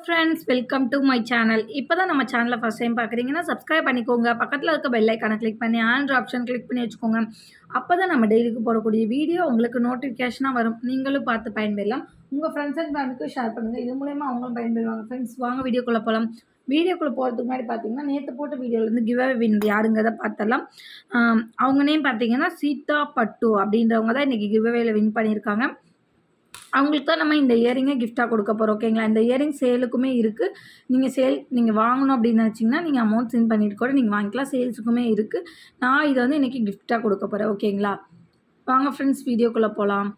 Friends, welcome to my channel. இப்போ தான் நம்ம சேனலை ஃபஸ்ட் டைம் பார்க்குறீங்கன்னா சப்ஸ்கிரைப் பண்ணிக்கோங்க. பக்கத்தில் இருக்க பெல் ஐக்கானை கிளிக் பண்ணி ஆல் ஆப்ஷன் கிளிக் பண்ணி வச்சுக்கோங்க. அப்போ தான் நம்ம டெய்லிக்கு போடக்கூடிய வீடியோ உங்களுக்கு நோட்டிஃபிகேஷனாக வரும். நீங்களும் பார்த்து பயன்பெறலாம். உங்கள் ஃப்ரெண்ட்ஸ் அண்ட் ஃபேமிலிக்கு ஷேர் பண்ணுங்கள். இது மூலயமா அவங்களும் பயன்பெறுவாங்க. ஃப்ரெண்ட்ஸ், வாங்க வீடியோக்குள்ளே போகலாம். வீடியோக்குள்ளே போகிறதுக்கு முன்னாடி பார்த்தீங்கன்னா நேற்று போட்ட வீடியோலேருந்து கிவ் அவே வின் யாருங்கிறத பார்த்துடலாம். அவங்க நேம் பார்த்தீங்கன்னா சீதா பட்டு அப்படின்றவங்க தான் இன்றைக்கி கிவ் அவேல வின் பண்ணியிருக்காங்க. அவங்களுக்கு தான் நம்ம இந்த இயரிங்கை கிஃப்டாக கொடுக்க போகிறோம். ஓகேங்களா? இந்த இயரிங் சேலுக்குமே இருக்குது. நீங்கள் வாங்கணும் அப்படின்னு நினச்சிங்கன்னா நீங்கள் அமௌண்ட் சென்ட் பண்ணிட்டு கூட நீங்கள் வாங்கிக்கலாம். சேல்ஸுக்குமே இருக்குது. நான் இதை வந்து இன்றைக்கி கிஃப்டாக கொடுக்க போகிறேன். ஓகேங்களா? வாங்க ஃப்ரெண்ட்ஸ், வீடியோக்குள்ளே போகலாம்.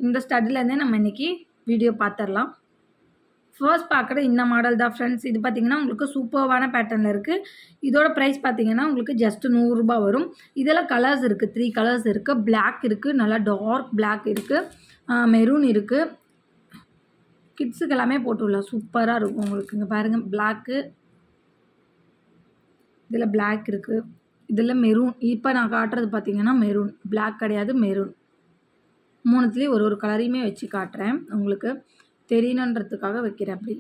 இந்த ஸ்டட்லேருந்தே நம்ம இன்றைக்கி வீடியோ பார்த்துடலாம். ஃபர்ஸ்ட் பார்க்குற இந்த மாடல் தான் ஃப்ரெண்ட்ஸ். இது பார்த்திங்கன்னா உங்களுக்கு சூப்பர்வான பேட்டர்னில் இருக்குது. இதோட ப்ரைஸ் பார்த்திங்கன்னா உங்களுக்கு ஜஸ்ட் 100 ரூபா வரும். இதில் கலர்ஸ் இருக்குது, 3 கலர்ஸ் இருக்குது. பிளாக் இருக்குது, நல்லா டார்க் பிளாக் இருக்குது, மெரூன் இருக்குது. கிட்ஸுக்கு எல்லாமே போட்டுடலாம். சூப்பராக இருக்கும் உங்களுக்கு. இங்கே பாருங்கள், பிளாக்கு, இதில் பிளாக் இருக்குது, இதில் மெரூன். இப்போ நான் காட்டுறது பார்த்திங்கன்னா மெரூன், பிளாக் கிடையாது, மெரூன். மூணுத்துலேயும் ஒரு கலரையுமே வச்சு காட்டுறேன். உங்களுக்கு தெரியணுன்றதுக்காக வைக்கிறேன். அப்படி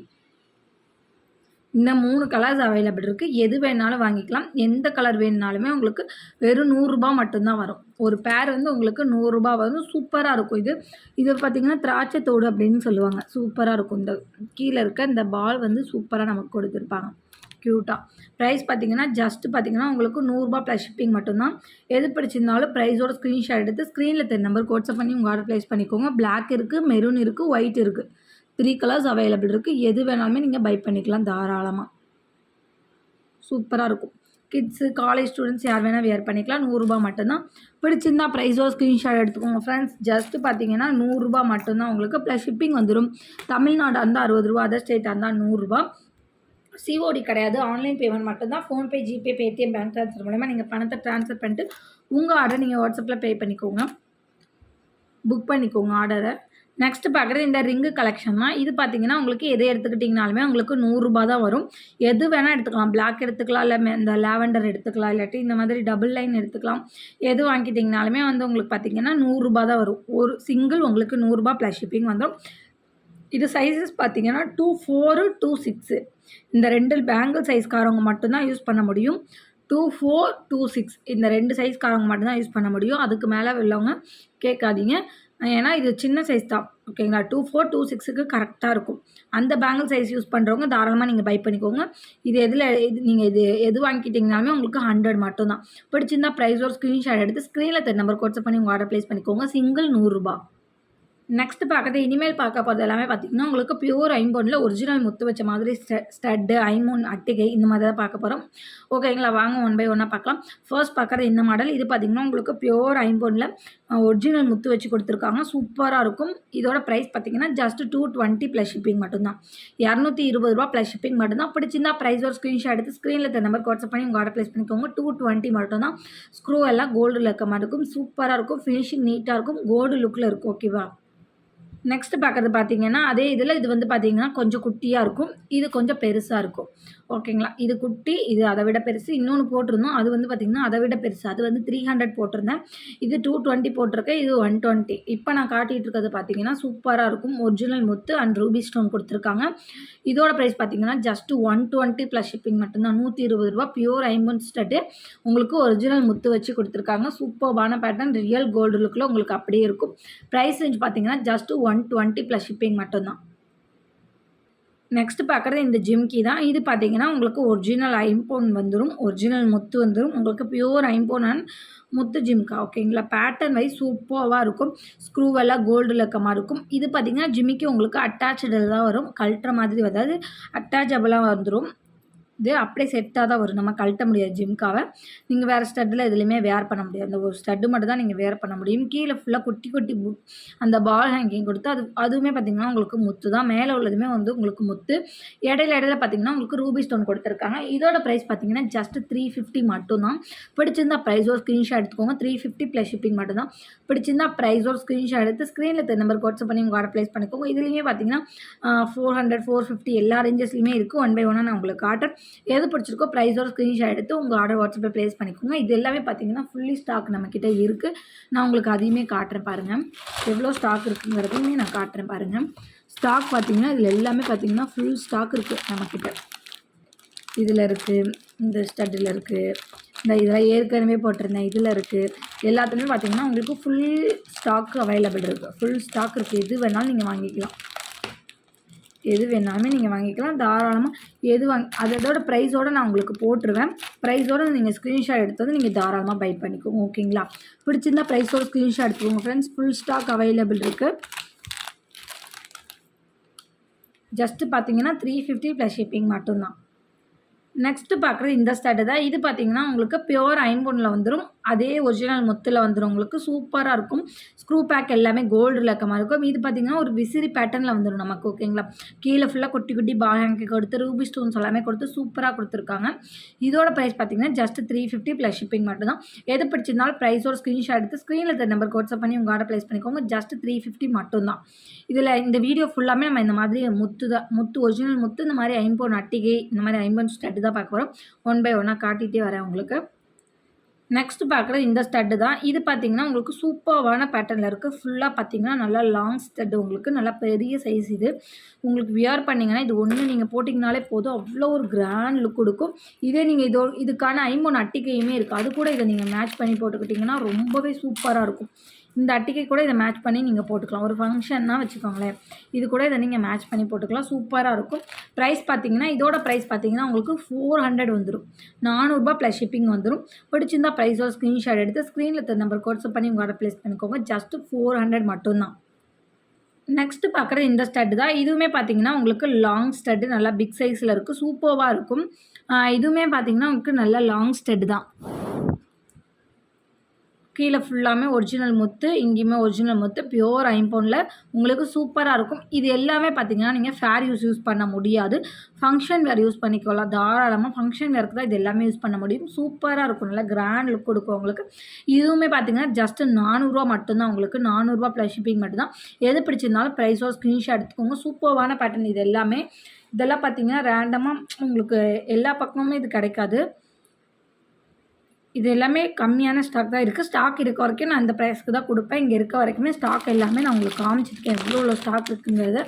இந்த 3 கலர்ஸ் அவைலபிள் இருக்குது. எது வேணாலும் வாங்கிக்கலாம். எந்த கலர் வேணுனாலுமே உங்களுக்கு வெறும் 100 ரூபா மட்டும்தான் வரும். ஒரு பேர் வந்து உங்களுக்கு 100 ரூபா வரும். சூப்பராக இருக்கும். இது பார்த்திங்கன்னா திராட்சை தோடு அப்படின்னு சொல்லுவாங்க. சூப்பராக இருக்கும். இந்த கீழே இருக்க இந்த பால் வந்து சூப்பராக நமக்கு கொடுத்துருப்பாங்க, க்யூட்டாக. ப்ரைஸ் பார்த்திங்கன்னா ஜஸ்ட்டு பார்த்திங்கன்னா உங்களுக்கு 100 ரூபா ப்ளஸ் ஷிப்பிங் மட்டும்தான். எது பிடிச்சிருந்தாலும் ப்ரைஸோட ஸ்க்ரீன்ஷாட் எடுத்து ஸ்க்ரீனில் தெரிய நம்பருக்கு வாட்ஸ்அப் பண்ணி உங்கள் ஆர்டர் ப்ளேஸ் பண்ணிக்கோங்க. பிளாக் இருக்குது, மெரூன் இருக்குது, ஒயிட் இருக்குது. 3 கலர்ஸ் அவைலபிள் இருக்குது. எது வேணாலுமே நீங்கள் பை பண்ணிக்கலாம் தாராளமாக. சூப்பராக இருக்கும். கிட்ஸு, காலேஜ் ஸ்டூடெண்ட்ஸ் யார் வேணால் வியர் பண்ணிக்கலாம். 100 ரூபா மட்டும்தான். பிடிச்சிருந்தா ப்ரைஸோ ஸ்க்ரீன்ஷாட் எடுத்துக்கோங்க ஃப்ரெண்ட்ஸ். ஜஸ்ட்டு பார்த்தீங்கன்னா 100 ரூபா மட்டும்தான் உங்களுக்கு. ப்ளஸ் ஷிப்பிங் வந்துடும். தமிழ்நாடு இருந்தால் 60 ரூபா, அதர் ஸ்டேட்டாக இருந்தால் 100 ரூபா. சிஓடி கிடையாது, ஆன்லைன் பேமெண்ட் மட்டும்தான். PhonePe, GPay, Paytm, bank transfer மூலமா நீங்கள் பணத்தை ட்ரான்ஸ்ஃபர் பண்ணிட்டு உங்கள் ஆர்டரை நீங்கள் வாட்ஸ்அப்பில் பே பண்ணிக்கோங்க, புக் பண்ணிக்கோங்க ஆர்டரை. நெக்ஸ்ட்டு பார்க்குறது இந்த ரிங்கு கலெக்ஷன் தான். இது பார்த்தீங்கன்னா உங்களுக்கு எதை எடுத்துக்கிட்டிங்கனாலுமே உங்களுக்கு 100 ரூபா தான் வரும். எது வேணால் எடுத்துக்கலாம். பிளாக் எடுத்துக்கலாம், இல்லை இந்த லாவெண்டர் எடுத்துக்கலாம், இல்லாட்டி இந்த மாதிரி டபுள் லைன் எடுத்துக்கலாம். எது வாங்கிட்டிங்கனாலுமே வந்து உங்களுக்கு பார்த்திங்கன்னா 100 ரூபா தான் வரும். ஒரு சிங்கிள் உங்களுக்கு 100 ரூபா ப்ளஸ் ஷிப்பிங் வந்துடும். இது சைஸஸ் பார்த்திங்கன்னா 2, 4, 2, 6. இந்த 2 பேங்கிள் சைஸ்காரவங்க மட்டும்தான் யூஸ் பண்ண முடியும். 2, 4, 2, 6 இந்த 2 சைஸ்காரவங்க மட்டும்தான் யூஸ் பண்ண முடியும். அதுக்கு மேலே உள்ளவங்க கேட்காதீங்க. ஏன்னா இது சின்ன சைஸ் தான். ஓகேங்களா? 2, 4, 2, 6க்கு கரெக்டாக இருக்கும். அந்த பேங்கிள் சைஸ் யூஸ் பண்ணுறவங்க தாராளமாக நீங்கள் பை பண்ணிக்கோங்க. நீங்கள் எது வாங்கிக்கிட்டிங்கனாலுமே உங்களுக்கு 100 மட்டும்தான். பிடிச்சிருந்தா ப்ரைஸோட ஸ்க்ரீன்ஷாட் எடுத்து ஸ்க்ரீனில் தெரிய நம்பருக்கு வாட்ஸ்அப் பண்ணி உங்கள் ஆர்டர் ப்ளேஸ் பண்ணிக்கோங்க. சிங்கிள் 100 ரூபா. நெக்ஸ்ட் பார்க்குறது இனிமேல் பார்க்க போகிறது எல்லாமே பார்த்திங்கன்னா உங்களுக்கு பியூர் ஐம்பொனில் ஒரிஜினல் முத்து வச்ச மாதிரி ஸ்டட்டு, ஐம்பொன் அட்டிகை இந்த மாதிரி தான் பார்க்க போகிறோம். ஓகேங்களா? வாங்க ஒன் பை ஒன்னாக பார்க்கலாம். ஃபர்ஸ்ட் பார்க்குறது இந்த மாடல். இது பார்த்திங்கன்னா உங்களுக்கு பியூர் ஐம்பொனில் ஒரிஜினல் முத்து வச்சு கொடுத்துருக்காங்க. சூப்பராக இருக்கும். இதோட ப்ரைஸ் பார்த்திங்கன்னா ஜஸ்ட் 220 ப்ளஸ் ஷிப்பிங் மட்டும்தான். 220 ரூபா ப்ளஸ் ஷிப்பிங் மட்டும்தான். பிடிச்சிருந்தா ப்ரைஸோட ஸ்க்ரீன்ஷாட் எடுத்து ஸ்க்ரீனில் தெரிய நம்பருக்கு வாட்ஸ்அப் பண்ணி உங்கள் ஆர்டர் ப்ளேஸ் பண்ணிக்கோங்க. 220 மட்டும்தான். ஸ்க்ரூ எல்லாம் கோல்டில் இருக்க மாதிரி இருக்கும். சூப்பராக இருக்கும். ஃபினிஷிங் நீட்டாக இருக்கும். கோல்டு லுக்கில் இருக்கும். ஓகேவா? நெக்ஸ்ட் பார்க்குறது பார்த்தீங்கன்னா அதே இதில் இது வந்து பார்த்தீங்கன்னா கொஞ்சம் குட்டியாக இருக்கும். இது கொஞ்சம் பெருசாக இருக்கும். ஓகேங்களா? இது குட்டி, இது அதை விட பெருசு. இன்னொன்று போட்டிருந்தோம், அது வந்து பார்த்திங்கன்னா அதை விட பெருசு. அது வந்து 300 போட்டிருந்தேன். இது 220 போட்டிருக்கேன். இது 120. இப்போ நான் காட்டிகிட்டு இருக்கிறது பார்த்தீங்கன்னா சூப்பராக இருக்கும். Original Muthu and Ruby stone கொடுத்துருக்காங்க. இதோட ப்ரைஸ் பார்த்தீங்கன்னா ஜஸ்ட் 120 ப்ளஸ் ஷிப்பிங் மட்டும்தான். 120 ரூபா. பியூர் ஐம்பொன் ஸ்டட்டு உங்களுக்கு ஒரிஜினல் முத்து வச்சு கொடுத்துருக்காங்க. சூப்பர்வான பேட்டர்ன், ரியல் கோல்டு லுக்கில் உங்களுக்கு அப்படியே இருக்கும். ப்ரைஸ் ரேஞ்ச் பார்த்தீங்கன்னா ஜஸ்ட் 120 ப்ளஸ் ஷிப்பிங் மட்டும்தான். நெக்ஸ்ட் பார்க்குறது இந்த ஜிம்கி தான். இது பார்த்தீங்கன்னா உங்களுக்கு ஒரிஜினல் ஐம்பொன் வந்துடும், ஒரிஜினல் முத்து வந்துடும். உங்களுக்கு பியூர் ஐம்பொன் அண்ட் முத்து ஜிம்கா. ஓகேங்களா? பேட்டர்ன் வைஸ் சூப்பராக இருக்கும். ஸ்க்ரூவெல்லாம் கோல்டில் இருக்க மாதிரி இருக்கும். இது பார்த்திங்கன்னா ஜிம்மிக்கு உங்களுக்கு அட்டாச்சு தான் வரும். கழட்டுற மாதிரி, அதாவது அட்டாச்சபிளாக வந்துடும். இது அப்படியே செட்டாக தான் வரும். நம்ம கழட்ட முடியாது ஜிம்காவை. நீங்கள் வேறு ஸ்டட்டில் எதுலேயுமே வேர் பண்ண முடியாது. அந்த ஒரு ஸ்டட்டு மட்டும் தான் நீங்கள் வேர் பண்ண முடியும். கீழே ஃபுல்லாக குட்டி குட்டி அந்த பால் ஹேங்கிங் கொடுத்து அதுவுமே பார்த்திங்கன்னா உங்களுக்கு முத்து தான். மேலே உள்ளதுமே வந்து உங்களுக்கு முத்து. இடையில பார்த்திங்கன்னா உங்களுக்கு ரூபி ஸ்டோன் கொடுத்துருக்காங்க. இதோட ப்ரைஸ் பார்த்திங்கன்னா ஜஸ்ட் 350 மட்டும்தான். பிடிச்சிருந்தா ப்ரைஸோட ஸ்க்ரீன்ஷாட் எடுத்துக்கோங்க. 350 ப்ளஸ் ஷிப்பிங் மட்டும்தான். பிடிச்சிருந்தா ப்ரைஸோட ஸ்க்ரீன்ஷாட் எடுத்து ஸ்க்ரீனில் தெரிய நம்பருக்கு வாட்ஸ்அப் பண்ணி உங்கள் ஆர்டர் ப்ளேஸ் பண்ணிக்கோங்க. இதுலேயுமே பார்த்திங்கன்னா 400, 450 எல்லா ரேஞ்சஸ்லையுமே இருக்குது. ஒன் பை ஒன்னாக நான் உங்களுக்கு ஆர்டர் எது பிடிச்சிருக்கோ ப்ரைஸோட ஸ்க்ரீன்ஷாட் எடுத்து உங்கள் ஆர்டர் வாட்ஸ்அப்பில் ப்ளேஸ் பண்ணிக்கோங்க. இது எல்லாமே பார்த்தீங்கன்னா ஃபுல்லி ஸ்டாக் நம்மக்கிட்ட இருக்குது. நான் உங்களுக்கு அதையுமே காட்டுறேன் பாருங்கள். எவ்வளோ ஸ்டாக் இருக்குங்கிறதையுமே நான் காட்டுறேன் பாருங்கள். ஸ்டாக் பார்த்தீங்கன்னா இதில் எல்லாமே பார்த்தீங்கன்னா ஃபுல் ஸ்டாக் இருக்குது நம்மக்கிட்ட. இதில் இருக்குது, இந்த ஸ்டட்டில் இருக்குது, இந்த இதெல்லாம் ஏற்கனவே போட்டிருந்தேன் இதில் இருக்குது. எல்லாத்துலேயுமே பார்த்தீங்கன்னா உங்களுக்கு ஃபுல் ஸ்டாக் அவைலபிள் இருக்குது. ஃபுல் ஸ்டாக் இருக்குது. எது வேணாலும் நீங்கள் வாங்கிக்கலாம். எது வேணாலுமே நீங்கள் வாங்கிக்கலாம். தாராளமாக எது அதோட ப்ரைஸோடு நான் உங்களுக்கு போட்டுருவேன். ப்ரைஸோடு நீங்கள் ஸ்க்ரீன்ஷாட் எடுத்து வந்து நீங்கள் தாராளமாக பை பண்ணிக்கோங்க. ஓகேங்களா? பிடிச்சிருந்தா ப்ரைஸோட ஸ்க்ரீன்ஷாட் எடுத்துக்கோங்க ஃப்ரெண்ட்ஸ். ஃபுல் ஸ்டாக் அவைலபிள் இருக்குது. ஜஸ்ட்டு பார்த்தீங்கன்னா 350 ப்ளஸ் ஷிப்பிங் மட்டும்தான். நெக்ஸ்ட்டு பார்க்குறது இந்த ஸ்டட்டு தான். இது பார்த்தீங்கன்னா உங்களுக்கு பியூர் ஐம்பொன்னில் வந்துடும். அதே ஒரிஜினல் முத்தில் வந்துடும். உங்களுக்கு சூப்பராக இருக்கும். ஸ்க்ரூ பேக் எல்லாமே கோல்டில் இருக்க மாதிரி இருக்கும். இது பார்த்தீங்கன்னா ஒரு விசிறி பேட்டர்னில் வந்துடும் நமக்கு. ஓகேங்களா? கீழே ஃபுல்லாக குட்டி குட்டி பால் ஹேங்கு கொடுத்து ரூபி ஸ்டோன்ஸ் எல்லாமே கொடுத்து சூப்பராக கொடுத்துருக்காங்க. இதோட ப்ரைஸ் பார்த்தீங்கன்னா ஜஸ்ட் 350 ப்ளஸ் ஷிப்பிங் மட்டும்தான். எது பிடிச்சிருந்தாலும் ப்ரைஸோட ஸ்க்ரீன்ஷாட் எடுத்து ஸ்க்ரீனில் இருக்க நம்பருக்கு வாட்ஸ்அப் பண்ணி உங்கள் ஆர்டர் ப்ளேஸ் பண்ணிக்கோங்க. ஜஸ்ட் 350 மட்டும்தான். இதில் இந்த வீடியோ ஃபுல்லாமே நம்ம இந்த மாதிரி முத்து ஒரிஜினல் முத்து, இந்த மாதிரி ஐம்பொன் அட்டிகை, இந்த மாதிரி ஐம்பொன் ஸ்டட்டு தான் பார்க்க போகிறோம். ஒன் பை ஒன்னாக காட்டிகிட்டே வரேன் உங்களுக்கு. நெக்ஸ்ட் பார்க்குறது இந்த ஸ்டட்டு தான். இது பார்த்தீங்கன்னா உங்களுக்கு சூப்பர்வான பேட்டர்னில் இருக்குது. ஃபுல்லாக பார்த்தீங்கன்னா நல்லா லாங் ஸ்டட்டு, உங்களுக்கு நல்லா பெரிய சைஸ். இது உங்களுக்கு வியர் பண்ணிங்கன்னா இது ஒன்று நீங்கள் போட்டிங்கனாலே போதும், அவ்வளோ ஒரு கிராண்ட் லுக் கொடுக்கும். இதே நீங்கள் இதுக்கான ஐம்பொன் அட்டிகையுமே இருக்குது. அது கூட இதை நீங்கள் மேட்ச் பண்ணி போட்டுக்கிட்டிங்கன்னா ரொம்பவே சூப்பராக இருக்கும். இந்த அட்டிகை கூட இதை மேட்ச் பண்ணி நீங்கள் போட்டுக்கலாம். ஒரு ஃபங்க்ஷன்னா வச்சுக்கோங்களேன், இது கூட இதை நீங்கள் மேட்ச் பண்ணி போட்டுக்கலாம். சூப்பராக இருக்கும். ப்ரைஸ் பார்த்தீங்கன்னா இதோட ப்ரைஸ் பார்த்தீங்கன்னா உங்களுக்கு 400 வந்துடும். 400 ப்ளஸ் ஷிப்பிங் வந்துடும். பிடிச்சிருந்தா ப்ரைஸோட ஸ்க்ரீன்ஷாட் எடுத்து ஸ்க்ரீனில் இருக்க நம்பருக்கு வாட்ஸ்அப் பண்ணி உங்கள் ஆர்டர் ப்ளேஸ் பண்ணிக்கோங்க. ஜஸ்ட் 400 மட்டும்தான். நெக்ஸ்ட்டு பார்க்குறது இந்த ஸ்டட்டு தான். இதுவுமே பார்த்தீங்கன்னா உங்களுக்கு லாங் ஸ்டட்டு, நல்லா பிக் சைஸில் இருக்குது. சூப்பராக இருக்கும். இதுவுமே பார்த்தீங்கன்னா உங்களுக்கு நல்ல லாங் ஸ்டட்டு தான். கீழே ஃபுல்லாமே ஒரிஜினல் முத்து, இங்கேயுமே ஒரிஜினல் முத்து, பியூர் ஐம்பொனில் உங்களுக்கு சூப்பராக இருக்கும். இது எல்லாமே பார்த்தீங்கன்னா நீங்கள் ஃபேர் யூஸ் பண்ண முடியாது. ஃபங்க்ஷன் வேர் யூஸ் பண்ணிக்கலாம். தாராளமாக ஃபங்க்ஷன் வேருக்கு தான் இது எல்லாமே யூஸ் பண்ண முடியும். சூப்பராக இருக்கும். நல்லா கிராண்ட் லுக் கொடுக்கும் உங்களுக்கு. இதுவுமே பார்த்தீங்கன்னா ஜஸ்ட் 400 மட்டும்தான். உங்களுக்கு 400 ப்ளஸ் ஷிப்பிங் மட்டும்தான். எது பிடிச்சிருந்தாலும் ப்ரைஸோட ஸ்க்ரீன்ஷாட் எடுத்துக்கோங்க. சூப்பரான பேட்டர்ன் இது எல்லாமே. இதெல்லாம் பார்த்தீங்கன்னா ரேண்டமாக உங்களுக்கு எல்லா பக்கமுமே இது கிடைக்காது. இது எல்லாமே கம்மியான ஸ்டாக் தான் இருக்குது. ஸ்டாக் இருக்க வரைக்கும் நான் இந்த ப்ரைஸ்க்கு தான் கொடுப்பேன். இங்கே இருக்க வரைக்குமே ஸ்டாக் எல்லாமே நான் உங்களுக்கு காமிச்சிருக்கேன் எவ்வளோ ஸ்டாக் இருக்குங்கிறது.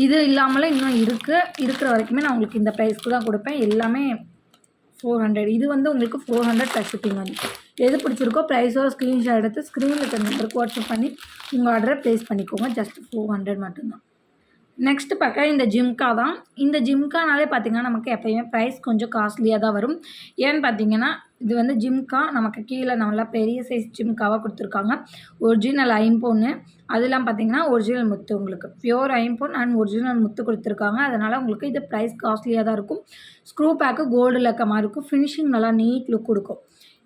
இது இல்லாமலே இன்னும் இருக்கிற வரைக்குமே நான் உங்களுக்கு இந்த ப்ரைஸ்க்கு தான் கொடுப்பேன். எல்லாமே 400. இது வந்து உங்களுக்கு 400 ப்ளஸ் ஷிப்பிங் வந்து. எது பிடிச்சிருக்கோ ப்ரைஸோட ஸ்க்ரீன்ஷாட் எடுத்து ஸ்க்ரீனில் இருக்க நம்பருக்கு வாட்ஸ்அப் பண்ணி உங்கள் ஆர்டரை ப்ளேஸ் பண்ணிக்கோங்க. ஜஸ்ட் 400 மட்டும்தான். நெக்ஸ்ட்டு பார்க்க இந்த ஜிம்கா தான். இந்த ஜிம்கானாலே பார்த்திங்கன்னா நமக்கு எப்போயுமே ப்ரைஸ் கொஞ்சம் காஸ்ட்லியாக தான் வரும். ஏன்னு பார்த்தீங்கன்னா இது வந்து ஜிம்கா நமக்கு கீழே நல்லா பெரிய சைஸ் ஜிம்காவாக கொடுத்துருக்காங்க. ஒரிஜினல் ஐம்பொன்னு, அதெல்லாம் பார்த்திங்கன்னா ஒரிஜினல் முத்து, உங்களுக்கு பியூர் ஐம்பொன் அண்ட் ஒரிஜினல் முத்து கொடுத்துருக்காங்க. அதனால் உங்களுக்கு இது ப்ரைஸ் காஸ்ட்லியாக தான் இருக்கும். ஸ்க்ரூ பேக்கு கோல்டில் இருக்க மாதிரி இருக்கும். ஃபினிஷிங் நல்லா நீட் லுக் கொடுக்கும்.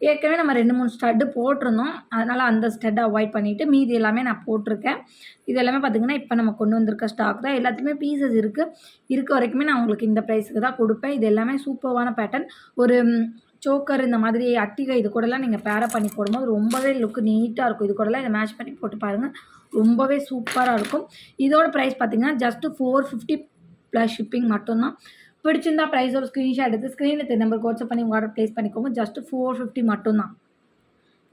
ஏற்கனவே நம்ம 2-3 ஸ்டட்டு போட்டிருந்தோம். அதனால் அந்த ஸ்டட்டை அவாய்ட் பண்ணிவிட்டு மீதி எல்லாமே நான் போட்டிருக்கேன். இது எல்லாமே பார்த்திங்கன்னா இப்போ நம்ம கொண்டு வந்திருக்க ஸ்டாக் தான். எல்லாத்துலேயுமே பீசஸ் இருக்க வரைக்குமே நான் உங்களுக்கு இந்த ப்ரைஸுக்கு தான் கொடுப்பேன். இது எல்லாமே சூப்பரான பேட்டர்ன். ஒரு சோக்கர், இந்த மாதிரி அட்டிகை இது கூடலாம் நீங்கள் பேரப் பண்ணி போடும்போது ரொம்பவே லுக்கு நீட்டாக இருக்கும். இது கூடலாம் இதை மேட்ச் பண்ணி போட்டு பாருங்கள், ரொம்பவே சூப்பராக இருக்கும். இதோட ப்ரைஸ் பார்த்திங்கன்னா ஜஸ்ட்டு 450 ப்ளஸ் ஷிப்பிங் மட்டும்தான். பிடிச்சிருந்தா ப்ரைஸோட ஸ்க்ரீன்ஷாட் எடுத்து ஸ்க்ரீனில் இருக்க நம்பருக்கு வாட்ஸ்அப் பண்ணி உங்கள் ஆர்டர் ப்ளேஸ் பண்ணிக்கோங்க. ஜஸ்ட் 450 மட்டும்தான்.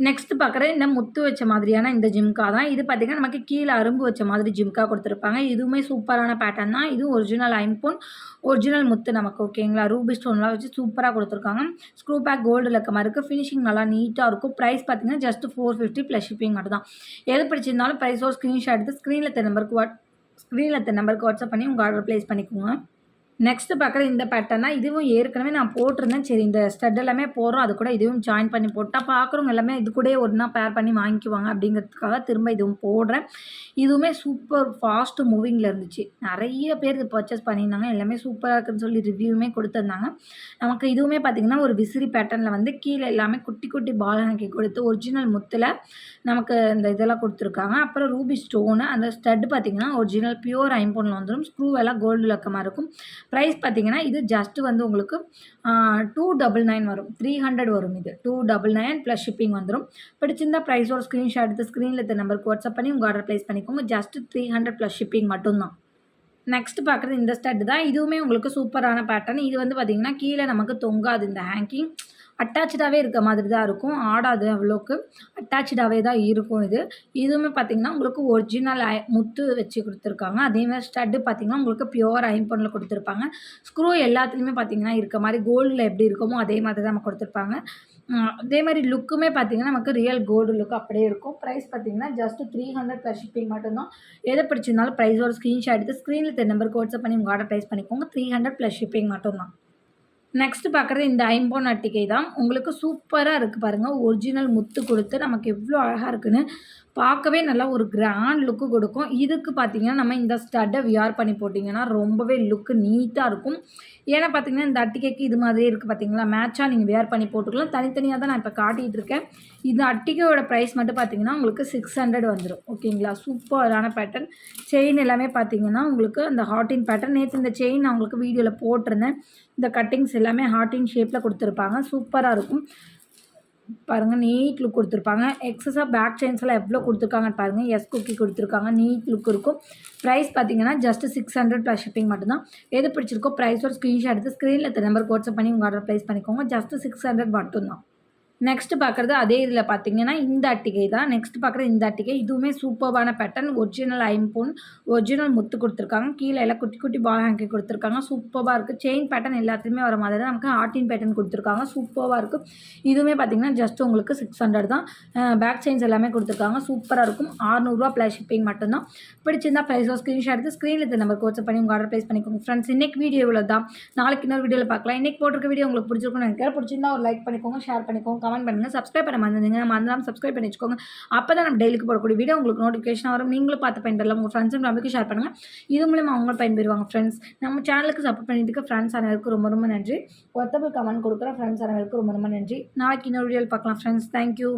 நெக்ஸ்ட்டு பார்க்குறது இந்த முத்து வச்ச மாதிரியான இந்த ஜிம்கா தான். இது பார்த்திங்கன்னா நமக்கு கீழே அரும்பு வச்ச மாதிரி ஜிம்கா கொடுத்துருப்பாங்க. இதுவுமே சூப்பரான பேட்டர்ன் தான். இதுவும் ஒரிஜினல் ஐம்பொன், ஒரிஜினல் முத்து நமக்கு. ஓகேங்களா? ரூபி ஸ்டோன்லாம் வச்சு சூப்பராக கொடுத்துருக்காங்க. ஸ்க்ரூ பேக் கோல்டில் இருக்க மாதிரி இருக்குது. ஃபினிஷிங் நல்லா நீட்டாக இருக்கும். ப்ரைஸ் பார்த்திங்கன்னா ஜஸ்ட் 450 ப்ளஸ் ஷிப்பிங் மட்டும் தான். எது பிடிச்சிருந்தாலும் ப்ரைஸோட ஸ்க்ரீன்ஷாட் எடுத்து ஸ்க்ரீனில் இருக்க நம்பருக்கு வாட்ஸ்அப் பண்ணி உங்கள் ஆர்டர் ப்ளேஸ் பண்ணிக்கோங்க. நெக்ஸ்ட்டு பார்க்குற இந்த பேட்டர்னா இதுவும் ஏற்கனவே நான் போட்டிருந்தேன். சரி, இந்த ஸ்டட் எல்லாமே போடுறோம், அது கூட இதுவும் ஜாயின் பண்ணி போட்டால் பார்க்குறவங்க எல்லாமே இது கூட ஒன்றா பேர் பண்ணி வாங்கிக்குவாங்க அப்படிங்கிறதுக்காக திரும்ப இதுவும் போடுறேன். இதுவுமே சூப்பர் ஃபாஸ்ட் மூவிங்கில் இருந்துச்சு. நிறைய பேர் இது பர்ச்சேஸ் பண்ணியிருந்தாங்க. எல்லாமே சூப்பராக இருக்குன்னு சொல்லி ரிவ்யூமே கொடுத்துருந்தாங்க. நமக்கு இதுவுமே பார்த்திங்கன்னா ஒரு விசிறி பேட்டர்னில் வந்து கீழே எல்லாமே குட்டி குட்டி பால் ஹேங்கி கொடுத்து ஒரிஜினல் முத்தில் நமக்கு இந்த இதெல்லாம் கொடுத்துருக்காங்க. அப்புறம் ரூபி ஸ்டோனு, அந்த ஸ்டட் பார்த்திங்கன்னா ஒரிஜினல் பியூர் ஐம்பொன்னில் வந்துடும். ஸ்க்ரூ எல்லாம் கோல்டு லக்கமாக இருக்கும். ப்ரைஸ் பார்த்திங்கன்னா இது ஜஸ்ட்டு வந்து உங்களுக்கு 299 வரும். 300 வரும். இது 299 ப்ளஸ் ஷிப்பிங் வந்துடும். பிடிச்சிருந்தா ப்ரைஸோட ஸ்க்ரீன்ஷாட் எடுத்து ஸ்க்ரீனில் இருக்க நம்பருக்கு வாட்ஸ்அப் பண்ணி உங்கள் ஆர்டர் ப்ளேஸ் பண்ணிக்கோங்க. ஜஸ்ட்டு 300 ப்ளஸ் ஷிப்பிங் மட்டும்தான். நெக்ஸ்ட்டு பார்க்குறது இந்த ஸ்டட் தான். இதுவுமே உங்களுக்கு சூப்பரான பேட்டர்ன். இது வந்து பார்த்திங்கன்னா கீழே நமக்கு தொங்காது இந்த ஹேங்கிங். அட்டாச்சாகவே இருக்க மாதிரி தான் இருக்கும். ஆடாது அவ்வளோக்கு. அட்டாச்சாகவே தான் இருக்கும் இது. இதுவுமே பார்த்தீங்கன்னா, உங்களுக்கு ஒரிஜினல் முத்து வச்சு குடுத்துருக்காங்க. அதேமாதிரி ஸ்டட்டு பார்த்தீங்கன்னா, உங்களுக்கு பியூர் ஐம்பொன்ல குடுத்துருப்பாங்க. ஸ்க்ரூ எல்லாத்துலேயுமே பார்த்தீங்கன்னா, இருக்க மாரி கோல்டில எப்படி இருக்குமோ, அதே மாதிரி தான் நமக்கு குடுத்துருப்பாங்க. அதே மாரி லுக்குமே பார்த்தீங்கன்னா, நமக்கு ரியல் கோல்டு லுக் அப்படியே இருக்கும். ப்ரைஸ் பார்த்தீங்கன்னா, ஜஸ்ட் 300 ப்ளஸ் ஷிப்பிங் மட்டும் தான். எது பிடிச்சிருந்தாலும் ப்ரைஸோட ஸ்க்ரீன்ஷாட் எடுத்து ஸ்க்ரீன்ல தெரிய நம்பருக்கு வாட்ஸ்அப் பண்ணி உங்க ஆர்டர் ப்ளேஸ் பண்ணிக்கோங்க. 300 ப்ளஸ் ஷிப்பிங் மட்டும் தான். நெக்ஸ்ட் பார்க்குறது இந்த ஐம்பொன் அட்டிகை தான். உங்களுக்கு சூப்பரா இருக்கு பாருங்க. ஒரிஜினல் முத்து குடுத்து நமக்கு எவ்வளோ அழகா இருக்குன்னு. பார்க்கவே நல்லா ஒரு கிராண்ட் லுக்கு குடுக்கும். இதுக்கு பார்த்தீங்கன்னா, நம்ம இந்த ஸ்டட்ட வியர் பண்ணி போட்டிங்கன்னா, ரொம்பவே லுக்கு நீட்டா இருக்கும். ஏன்னா பார்த்தீங்கன்னா, இந்த அட்டிகைக்கு இது மாதிரியே இருக்கு பார்த்தீங்களா? மேட்சா நீங்க வியர் பண்ணி போட்டுக்கலாம். தனித்தனியா தான் நான் இப்ப காட்டிட்டு இருக்கேன். இந்த அட்டிகையோட ப்ரைஸ் மட்டும் பார்த்தீங்கன்னா, உங்களுக்கு 600 வந்துரும். ஓகேங்களா? சூப்பரான பேட்டர்ன். செயின் எல்லாமே பார்த்தீங்கன்னா, உங்களுக்கு அந்த ஹார்ட்டின் பேட்டர்ன். நேத்து இந்த செயின் நான் உங்களுக்கு வீடியோல போட்டிருந்தேன். இந்த கட்டிங்ஸ் எல்லாமே ஹார்ட்டின் ஷேப்ல குடுத்துருப்பாங்க. சூப்பரா இருக்கும். பாருங்க நீட் லுக் குடுத்துருப்பாங்க. எக்ஸஸா பேக் செயின்ஸ்லாம் எவ்வளோ குடுத்துருக்காங்கன்னு பாருங்க. எஸ் குக்கி குடுத்துருக்காங்க. நீட் லுக் இருக்கும். ப்ரைஸ் பார்த்தீங்கன்னா, ஜஸ்ட் 600 ப்ளஸ் ஷிப்பிங் மட்டும் தான். எது பிடிச்சிருக்கோ ப்ரைஸோட ஸ்க்ரீன்ஷாட் எடுத்து ஸ்க்ரீன்ல இருக்க நம்பருக்கு வாட்ஸ்அப் பண்ணி உங்க ஆர்டர் ப்ளேஸ் பண்ணிக்கோங்க. ஜஸ்ட் 600 மட்டும் தான். நெக்ஸ்ட் பார்க்குறது அதே இதில பார்த்தீங்கன்னா, இந்த அட்டிகை தான். நெக்ஸ்ட் பார்க்குறது இந்த அட்டிகை. இதுவுமே சூப்பர்பான பேட்டர்ன். ஒரிஜினல் ஐம்பொன், ஒரிஜினல் முத்து குடுத்துருக்காங்க. கீழ எல்லாம் குட்டி குட்டி பால் ஹேங்கிங் குடுத்துருக்காங்க. சூப்பர்பா இருக்கு. செயின் பேட்டர்ன் எல்லாத்துலயுமே வர மாதிரி தான் நமக்கு ஹார்ட்டின் பேட்டர்ன் குடுத்துருக்காங்க. சூப்பர்பா இருக்கு. இதுவுமே பார்த்தீங்கன்னா, ஜஸ்ட் உங்களுக்கு 600 தான். பேக் செயின்ஸ் எல்லாமே குடுத்துருக்காங்க. சூப்பரா இருக்கும். ரூ. 600 ப்ளஸ் ஷிப்பிங் மட்டும் தான். பிடிச்சிருந்தா ப்ரைஸோட ஸ்க்ரீன்ஷாட் எடுத்து ஸ்க்ரீன்ல இருக்க நம்பருக்கு வாட்ஸ்அப் பண்ணி உங்க ஆர்டர் ப்ளேஸ் பண்ணிக்கோங்க. ஃப்ரெண்ட்ஸ் இன்னைக்கு வீடியோ இவ்வளோ தான். நாளைக்கு இன்னொரு வீடியோல பார்க்கலாம். இன்னைக்கு போட்டிருக்க வீடியோ உங்களுக்கு பிடிச்சிருக்கும்னு நினைக்கிறேன். பிடிச்சிருந்தா ஒரு லைக் பண்ணிக்கோங்க, ஷேர் பண்ணிக்கோங்க, கமெண்ட் பண்ணுங்க. சப்ஸ்கிரைப் பண்ண மறந்துருந்தீங்கன்னா மறந்துடாம சப்ஸ்கிரைப் பண்ணி வச்சுக்கோங்க. அப்பதான் நம்ம டெய்லிக்கு போடக்கூடிய வீடியோ உங்களுக்கு நோட்டிஃபிகேஷன் வரும். நீங்களும் பார்த்து பயன்பெறலாம். உங்க ஃப்ரெண்ட்ஸ் அண்ட் ஃபேமிலிக்கு ஷேர் பண்ணுங்க. இது மூலமா அவங்களும் பயன்பெறுவாங்க. ஃப்ரெண்ட்ஸ் நம்ம சேனலுக்கு சப்போர்ட் பண்ணிட்டு இருக்க ஃப்ரெண்ட்ஸ் அனைவருக்கும் ரொம்ப ரொம்ப நன்றி. ஒருத்தவங்க கமெண்ட் கொடுக்குற ஃப்ரெண்ட்ஸ் அனைவருக்கும் ரொம்ப ரொம்ப நன்றி. நாளைக்கு இன்னொரு வீடியோவில் பார்க்கலாம் ஃப்ரெண்ட்ஸ். தேங்க்யூ.